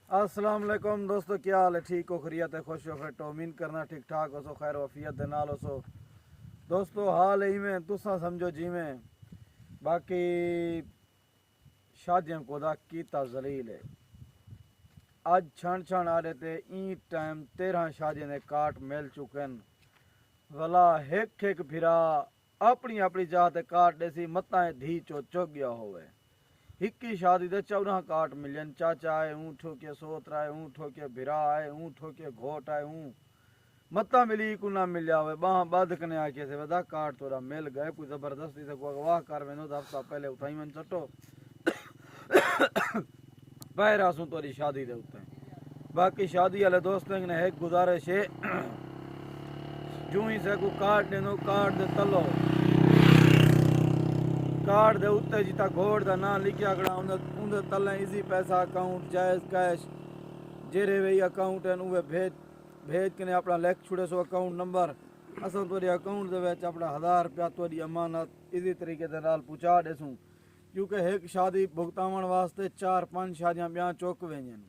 अस्सलाम वालेकुम दोस्तों, क्या हाल है? ठीक हो, खैरियत है, खुश हो, फिट हो? उम्मीद करना ठीक ठाक हो, सो खैर वफियत दे नाल हो। सो दोस्तों हाल ही में तुसा समझो जी में बाकी शादियां को दा कीता जलील है। अज छण छण आ रहे थे ई टाइम 13 शादियां दे काट मिल चुके हैं। भला हिक हिक फिरा अपनी अपनी जात काट देसी मता धी चो चुग गया होवे। हिक्की शादी दे 14 काट मिलन, चाचा आए ऊँ ठोके, सोतरा आए ऊँ ठोके, भिरा आए ऊँ ठोके, घोट आए ऊँ मत्ता मिली को ना मिलिया हुए बाह बद कने आके से वदा काट तोरा मिल गए। कोई जबरदस्ती से को अगवा कर वेनो तो हफ्ता पहले उठाई मन चटो पैरा सू तोरी शादी दे उते। बाकी शादी वाले दोस्तों ने एक गुजारिश है, जू ही से को काट देनो, काट दे तलो कार्ड दे उत्ते जिता घोड़ दा ना लिखिया खड़ा उंदे तले इजी पैसा अकाउंट जायज़ कैश जेरे वे अकाउंट है उवे भेज के अपना लिख छुड़े सो अकाउंट नंबर असां तोरी अकाउंट दे विच अपना 1000 रुपया तोरी अमानत इजी तरीके दे नाल पहुंचा देसूं। क्योंकि एक शादी भुगतावण वास्ते 4-5 शादियां ब्याह चुक वेंदियां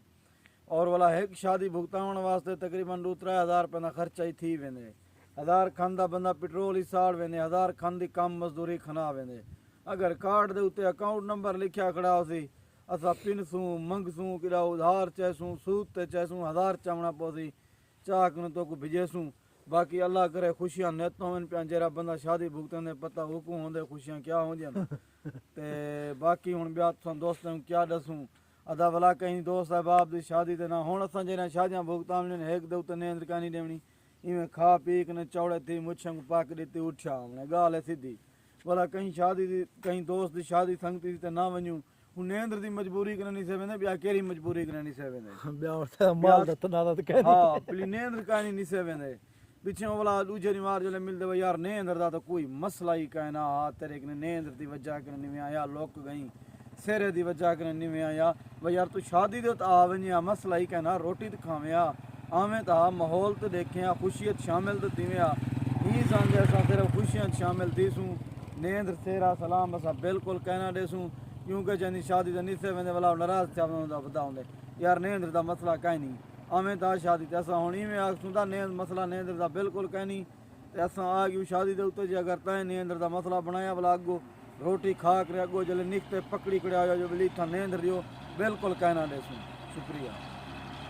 और वाला एक शादी भुगतावण वास्ते तकरीबन 2-3 हज़ार रुपये का खर्चा ही थी वेंदे। 1000 खन दा बंदा पेट्रोल ही साड़ वेंदे, 1000 खन दी कम मजदूरी खना वेंदे। अगर कार्ड दे उत्ते अकाउंट नंबर लिखिया खड़ा होसी असां पिनसूं मंगसूं किड़ा उधार चैसूं सूद ते चैसूं 1000 चवना पोसी चाक न तो को भिजेसूं। बाकी अल्लाह करे खुशियां नेत होवन पिया जेरा बंदा शादी भुगतन पता हुकू होंदे खुशियां क्या होंदियां ते बाकी हुण ब्याह तुसां दोस्तों क्या दसूं। अदा भला कहीं दोस्त अहबाब दी शादी ते ना हुण असां जेरा शादियां भुगतावण एक दे उत्ते नेंद्र कानी देवनी इवें खा पी कने चौड़े थी मुछंग पाक दी उठा हमने गाल है सीधी। भला कहीं शादी दी कहीं दोस्त दी शादी संगती ते ना वञूं हूं नेंद्र दी मजबूरी कने नहीं से वेंदे ॿिया कहिड़ी मजबूरी कने नहीं से वेंदे हाँ पली नेंद्र कानी नहीं से वेंदे पिछों भला दूजे दी मार जले मिलदे यार नेंद्र दा तो कोई मसला ही कहना हा तेरे कने नेंद्र दी वजह कने नहीं आया लोक गई सेरे दी वजह कने नहीं आया भाई यार तू शादी दे आ वञिया मसला ही कहना रोटी ते खाविया आवें ता माहौल ते देखें खुशियत शामिल ते थीविया ही समझे असां सिर्फ खुशियां शामिल थीसूं नेंद्र सेरा सलाम असां बिल्कुल कहना देसूं। क्योंकि जंहिंजी शादी ते निसे वेंदे भला नाराज़ थिया वधा होंदे यार नेंद्र दा मसला काई नहीं आवें ता शादी ते असां हुण इवें आखसूं ता नेंद्र मसला नेंद्र दा बिल्कुल काई नहीं ते असां आ गयूं शादी दे उत्ते जे अगर तैं नेंद्र दा मसला बनाया भला अगो रोटी खा करे अगो जले निकते पकड़ी करे आयो जो बिली था नेंद्र दियो बिल्कुल कहना देसूं। शुक्रिया।